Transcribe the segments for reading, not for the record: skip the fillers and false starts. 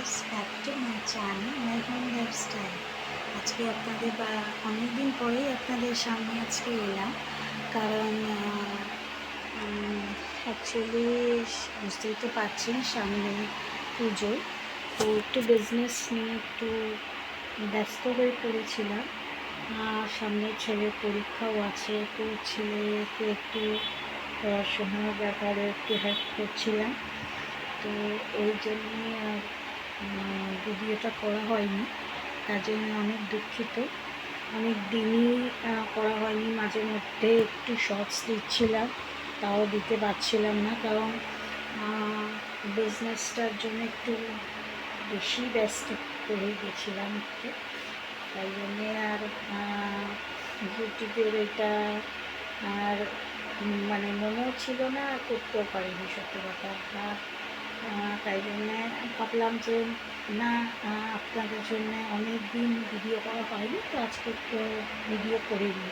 Viewers, back to my channel my home lifestyle. আজকে আপনাদের অনেকদিন পরেই আপনাদের সামনে আজকে এলাম, কারণ অ্যাকচুয়ালি বুঝতেই তো পারছেন সামনে পুজো, তো একটু বিজনেস নিয়ে একটু ব্যস্ত হয়ে পড়েছিলাম। সামনে ছেলের পরীক্ষাও আছে, তো ছেলেকে একটু পড়াশোনার ব্যাপারে একটু হেল্প করছিলাম। তো এই জন্যে আর ভিডিওটা করা হয়নি, তার জন্য অনেক দুঃখিত। অনেক দিনই করা হয়নি, মাঝে মধ্যে একটু শর্টস দিচ্ছিলাম, তাও দিতে পারছিলাম না, কারণ বিজনেসটার জন্য একটু বেশি ব্যস্ত হয়ে গেছিলাম একটু, তাই জন্যে আর ইউটিউবের এটা আর মানে মনেও ছিল না, করতেও পারিনি সত্যি কথা। তাই জন্যে ভাবলাম যে না, আপনাদের জন্য অনেক দিন ভিডিও করা হয়নি, তো আজকে একটু ভিডিও করিনি,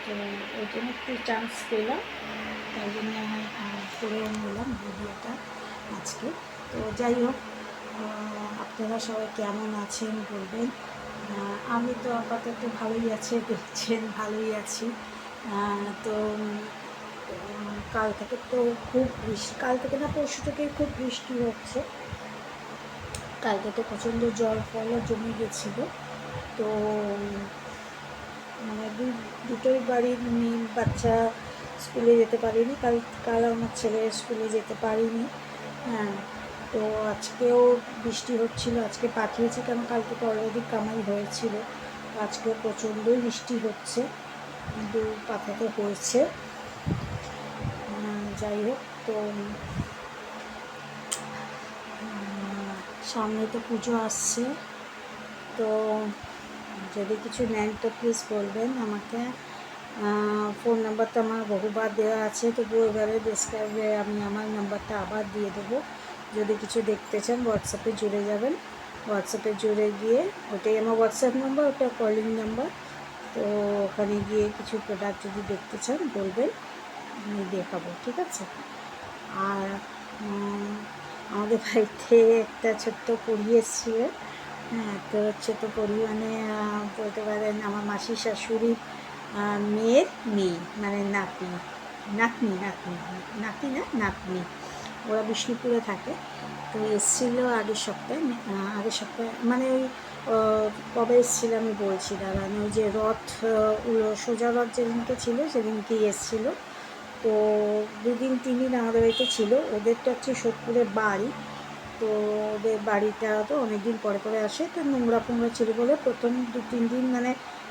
তো ওই জন্য একটু চান্স পেলাম, তাই জন্য করে নিলাম ভিডিওটা আজকে। তো যাই হোক, আপনারা সবাই কেমন আছেন বলবেন। আমি তো আপাতত ভালোই আছি, দেখছেন ভালোই আছি। তো কাল থেকে তো খুব বৃষ্টি, কাল থেকে না পরশু থেকেই খুব বৃষ্টি হচ্ছে। কালকে তো প্রচণ্ড জল ফলও জমে গেছিলো, তো মানে দুটোই বাড়ির মেয়ে বাচ্চা স্কুলে যেতে পারিনি, কাল আমার ছেলে স্কুলে যেতে পারিনি। হ্যাঁ, তো আজকেও বৃষ্টি হচ্ছিল, আজকে পাঠিয়েছি, কারণ কালকে তো অলরেডি কামাই হয়েছিল। আজকেও প্রচণ্ডই বৃষ্টি হচ্ছে, কিন্তু পাঠাতে হয়েছে। যাই হোক, তো সামনে তো পুজো আসছে, তো যদি কিছু নেন তো প্লিজ বলবেন আমাকে। ফোন নাম্বারটা আমার বহুবার দেওয়া আছে, তবুও এবারে ডেসক্রাইবে আমি আমার নাম্বারটা আবার দিয়ে দেবো। যদি কিছু দেখতে চান হোয়াটসঅ্যাপে জুড়ে যাবেন, হোয়াটসঅ্যাপে জুড়ে গিয়ে, ওটাই আমার হোয়াটসঅ্যাপ নাম্বার, ওটা কলিং নাম্বার। তো ওখানে গিয়ে কিছু প্রোডাক্ট যদি দেখতে চান বলবেন, আমি দেখাবো, ঠিক আছে। আর আমাদের বাড়িতে একটা ছোট্ট পরী এসেছিল। হ্যাঁ, তো ছোটো পরী মানে বলতে পারেন আমার মাসির শাশুড়ির মেয়ের মেয়ে, মানে নাতনি, নাতনি নাতনি নাতি না নাতনি, ওরা বিষ্ণুপুরে থাকে। তো এসেছিলো আগের সপ্তাহে মানে ওই কবে এসেছিলো আমি বলছি, দাঁড়ানো, ওই যে রথ, সোজা রথ যেদিনকে ছিল সেদিনকেই এসেছিলো। তো 2-3 দিন আমাদের বাড়িতে ছিল। ওদের তো হচ্ছে সোদপুরের বাড়ি, তো ওদের বাড়িটা তো অনেক দিন পরে পরে আসে, তো নোংরা ফোংরা ছিল বলে প্রথম 2-3 দিন, মানে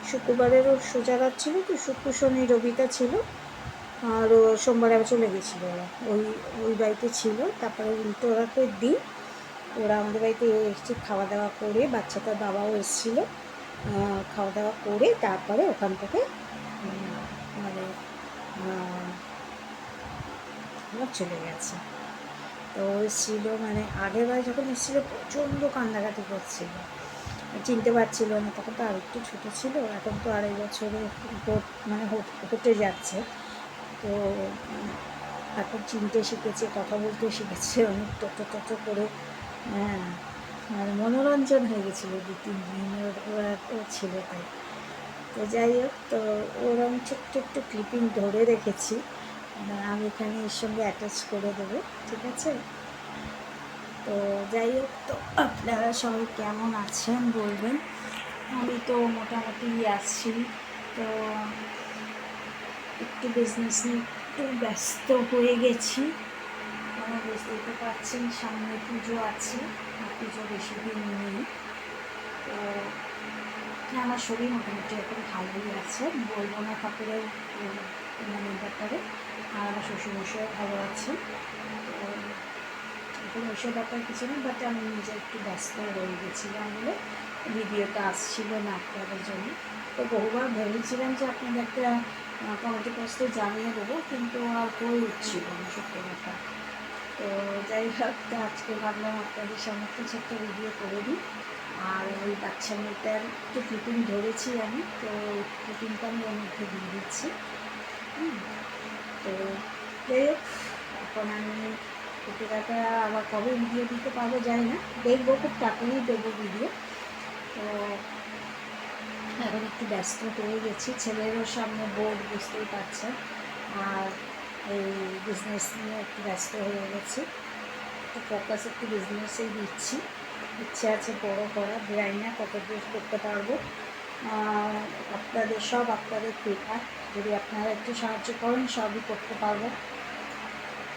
শুক্রবারেরও সোজা রাত ছিল, তো শুক্র শনি রবিটা ছিল, আর সোমবারে আবার চলে গেছিলো ওরা, ওই বাড়িতে ছিল। তারপরে উল্টো রাতের দিন ওরা আমাদের বাড়িতে এসেছে, খাওয়া দাওয়া করে, বাচ্চাটার বাবাও এসেছিলো, খাওয়া দাওয়া করে তারপরে ওখান থেকে মানে চলে গেছে। তো এসেছিল, মানে আগের বার যখন এসেছিলো প্রচণ্ড কান্নাকাটি করছিল, চিনতে পারছিল না, তখন তো আর একটু ছোটো ছিল, এখন তো 2.5 বছরে মানে হতে যাচ্ছে। তো এখন চিনতে শিখেছে, কথা বলতে শিখেছে, অনেক টোটো করে। হ্যাঁ, মানে মনোরঞ্জন হয়ে গেছিলো 2-3 দিন ওরা ছিল তাই। তো যাই হোক, তো ওরকম ছোট্ট একটু ক্লিপিং ধরে রেখেছি, আমি এখানে এর সঙ্গে অ্যাটাচ করে দেবো, ঠিক আছে। তো যাই হোক, তো আপনারা সবাই কেমন আছেন বলবেন। আমি তো মোটামুটি আছি, তো একটু বিজনেস নিয়ে একটু ব্যস্ত হয়ে গেছি, বুঝতেই তো পারছেন সামনে পুজো আছে, পুজো বেশি দিন নেই। তো আমার শরীর মোটামুটি এখন ভালোই আছে, বলবো না ঠাকুরের মানে ব্যাপারে, আর আমার শ্বশুরমশাইও ভালো আছে। তো এখন ওইসব ব্যাপার কিছু না, বাট আমি নিজে একটু ব্যস্ত হয়ে গেছিলাম বলে ভিডিওটা আসছিল না আপনাদের জন্য। তো বহুবার ভেবেছিলাম যে আপনাদের একটা কমেন্ট বক্সে জানিয়ে দেবো, কিন্তু আর হয়ে উঠছিল না সত্যি কথা। তো যাই হোক, তো আজকে ভাবলাম আপনাদের সামনে একটা ছোট্ট ভিডিও করে দিই। আর ওই বাচ্চা মেয়েটার একটু ক্লিপিং ধরেছি আমি, তো ক্লিপিংটা আমি ওর মধ্যে দিয়ে দিচ্ছি। তো যাই হোক, এখন আমি সত্যিকাটা আবার কবে ভিডিও দিতে পারবো জানি না, দেখবো, খুব তাড়াতাড়ি দেবো ভিডিও। তো এখন একটু ব্যস্ত হয়ে গেছি, ছেলেরও সামনে বোর্ড, বুঝতেই পারছে, আর এই বিজনেস নিয়ে একটু ব্যস্ত হয়ে গেছি। তো ফোকাস একটু বিজনেসেই দিচ্ছি, ইচ্ছে আছে বড়ো করা, জানি না কত দূর করতে পারবো। আপনাদের কৃপা, যদি আপনারা একটু সাহায্য করেন সবই করতে পারবো।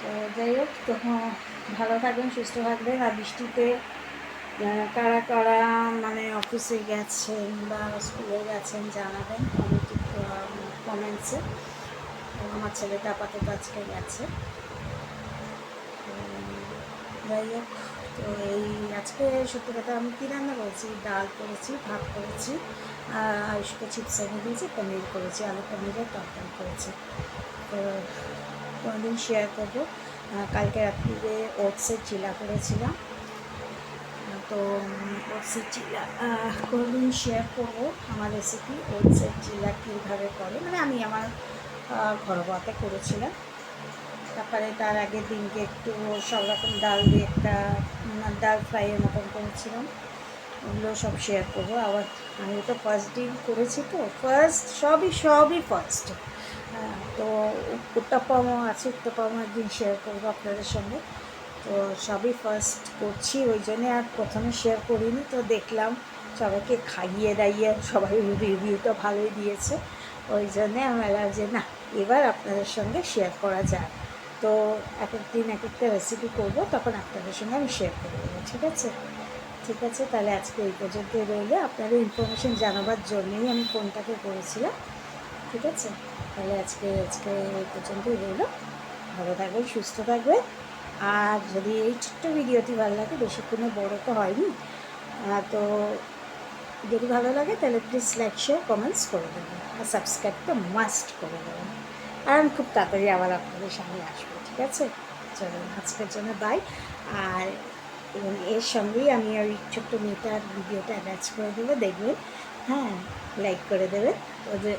তো যাই হোক, তো ভালো থাকবেন, সুস্থ থাকবেন। আর বৃষ্টিতে কারা কারা মানে অফিসে গেছেন বা স্কুলে গেছেন জানাবেন কমেন্টসে। আমার ছেলেটা আপাতত আজকে গেছে। যাই হোক, তো এই আজকে সত্যি কথা আমি কী রান্না করেছি, ডাল করেছি, ভাত করেছি, আর আয়ুষকে চিপস এনে দিয়েছি, পনির করেছি, আলু পনিরের তরকারি করেছি। তো কোনোদিন শেয়ার করবো। কালকে রাত্রিরে ওটসের চিলা করেছিলাম, তো ওটসের চিলা কোনোদিন শেয়ার করবো আমার রেসিপি। ওটসের চিলা কীভাবে করে, মানে আমি আমার ঘরোয়াতে করেছিলাম। তারপরে তার আগের দিনকে একটু সব রকম ডাল দিয়ে একটা ডাল ফ্রাইয়ের মতন করেছিলাম, ওগুলো সব শেয়ার করবো। আবার আমি তো ফার্স্ট দিন করেছি, তো সবই ফার্স্ট। তো উত্তপ্পামও আছে, উত্তপ্পামও একদিন শেয়ার করবো আপনাদের সঙ্গে। তো সবই ফার্স্ট করছি, ওই জন্যে আর প্রথমে শেয়ার করিনি। তো দেখলাম সবাইকে খাইয়ে দাইয়ে সবাই রিভিউটা ভালোই দিয়েছে, ওই জন্যে আমার যে না, এবার আপনাদের সঙ্গে শেয়ার করা যায়। তো এক এক দিন এক একটা রেসিপি করবো, তখন আপনাদের সঙ্গে আমি শেয়ার করে দেবো। ঠিক আছে, ঠিক আছে, তাহলে আজকে এই পর্যন্তই রইলে। আপনাদের ইনফরমেশন জানাবার জন্যই আমি ফোনটাকে করেছিলাম। ঠিক আছে, তাহলে আজকে এই পর্যন্তই রইল। ভালো থাকবেন, সুস্থ থাকবেন। আর যদি এই ছোট্ট ভিডিওটি ভালো লাগে, বেশিক্ষণে বড় তো হয়নি, তো যদি ভালো লাগে তাহলে প্লিজ লাইক, শেয়ার, কমেন্টস করে দেবেন, আর সাবস্ক্রাইব তো মাস্ট করে দেবেন। আর আমি খুব তাড়াতাড়ি আবার আপনাদের সামনে আসবো। ঠিক আছে, চলুন আজকের জন্য বাই। আর এবং এর সঙ্গেই আমি ওই ছোট্ট মেয়েটার ভিডিওটা অ্যাটাচ করে দেবো, দেখবেন। হ্যাঁ, লাইক করে দেবেন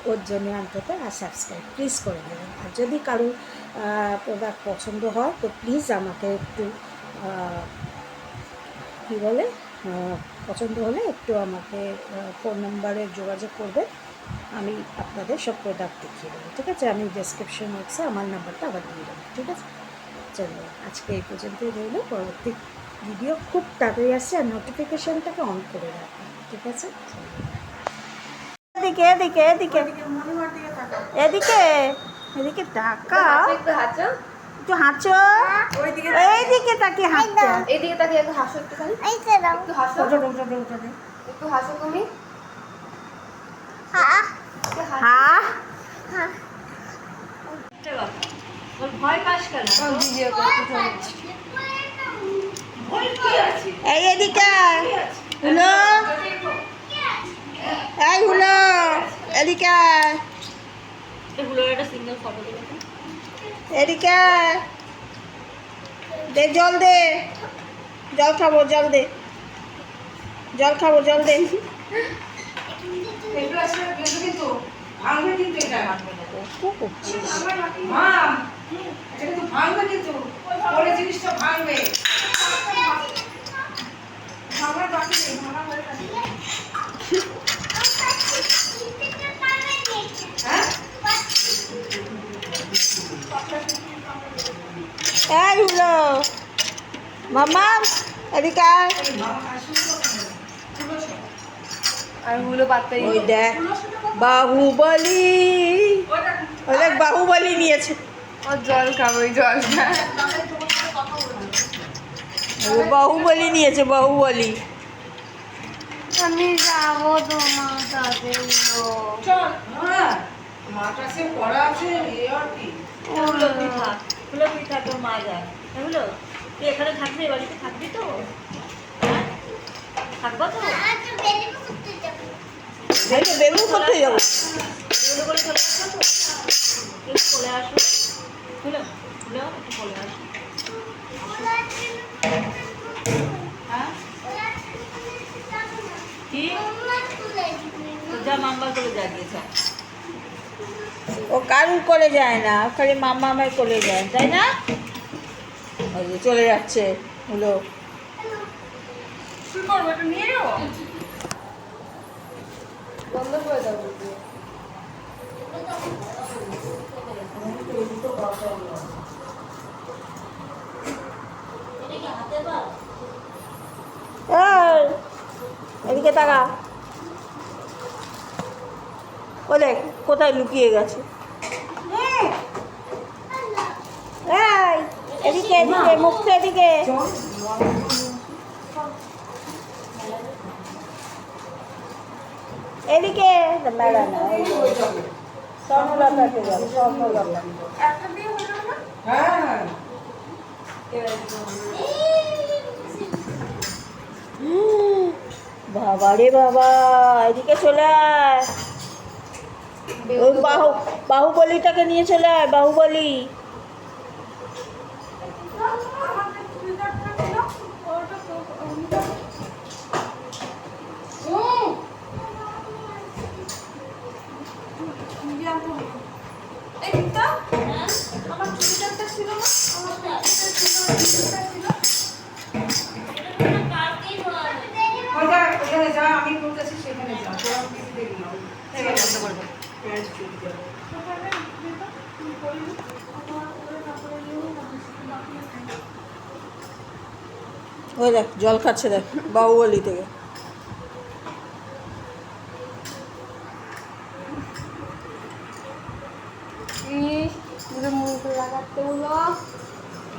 ওর জন্য অন্তত, আর সাবস্ক্রাইব প্লিজ করে দেবেন। আর যদি কারো প্রোডাক্ট পছন্দ হয় তো প্লিজ আমাকে একটু কী বলে, পছন্দ হলে একটু আমাকে ফোন নাম্বারে যোগাযোগ করবে, আমি আপনাদের সব প্রোডাক্ট দেখিয়ে দেবো। ঠিক আছে, আমি ডেসক্রিপশন বক্সে আমার নাম্বারটা আবার দিয়ে দেবো। ঠিক আছে, চলো আজকে এই পর্যন্তই রইল। পরবর্তী ভিডিও খুব তাড়াতাড়ি আসছে, আর নোটিফিকেশানটাকে অন করে রাখবেন। ঠিক আছে, এদিকে এদিকে এদিকে এদিকে এদিকে টাকা একটু হাঁচো, এইদিকে তাকিয়ে হাঁটতে, এইদিকে তাকিয়ে একটু হাসো, একটুখানি একটু হাসো, একটু হাসো তুমি। ভয় পাস কেন? এই এদিকে হুলো, এই হুলো এদিকে, সিঙ্গেল ফটো দেবে, এদিকে দে, জল দে, জল খাবো, জল দে, জল খাবো, জল দে। কিন্তু ভাঙবে, কিন্তু এটা মা, এটা কিন্তু ভাঙবে, কিন্তু পরে জিনিসটা ভাঙবে। ভাঙার বাকি নেই, ভাঙা হয়ে গেছে। হ্যাঁ, এই হুলো মামা এদিকে আয়। আর হলো পাত্তাই, ওই দেখ বাহুবলী, অনেক বাহুবলী নিয়েছে, ও জল খাবো, ওই জল বাহুবলী নিয়েছে, বাহুবলী। আমি যাবো তোমার সাথে। চল। মাটা সে পড়া আছে, এ আর কি হলো, তুই থাক, হলো তুই থাক, তোর মা যায়, হলো তুই এখানে থাকবি, এ বাড়িতে থাকবি তো, থাকবো তো, বেলুন করতে যাবো, এগুলো করে চলে আসবো তো, একটু চলে আসো, হলো হলো একটু চলে আসো। হ্যাঁ, কি যা মাম্বার করে জাগিয়েছে, ও কারুর করে যায় না, খালি মামা আমায় করে যায়, তাই না? ওই যে চলে যাচ্ছে হলো। কি করবো, এটা নিয়ে যাবো? বন্ধ করে দাও বলতে। এই, এদিকে তাকা। ও দেখ কোথায় লুকিয়ে গেছে। এই, এদিকে এদিকে, মুখটা এদিকে। এদিকে মেলা না, স্বর্ণলতাতে যাবে, স্বর্ণলতা। একটা দিয়ে হয়ে যাবে না? হ্যাঁ, বাবা রে বাবা, এদিকে চলে আয়। ওই বাহুবলীটাকে নিয়ে চলে আয়, বাহুবলী। আমাদের চুড়িদারটা ছিল, ওটা তো এই দিকটা আমার চুড়িদারটা ছিল না, আমার চুড়িদারটা ছিল। ওখানে যা, আমি বলতেছি সেখানে যা, তোরা কিছু দেখবি না। বন্ধ করে দাও। প্যান্ট চুড়িদার। ওখানে দিকটা তুমি করিনি, আমার ওরে কাপড়ে নিয়ে বাকি আছে। ওই দেখ জল খাচ্ছে, দেখ বাহুবলী থেকে। মুখে মুখে লাগাতে হলো।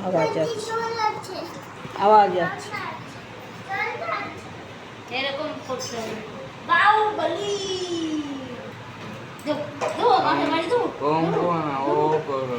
আওয়াজ যাচ্ছে, আওয়াজ যাচ্ছে। এরকম করতে হবে। বাহুবলী। দেবো, দেবো, মাথায় মারি দেবো। Kung kung ako, pero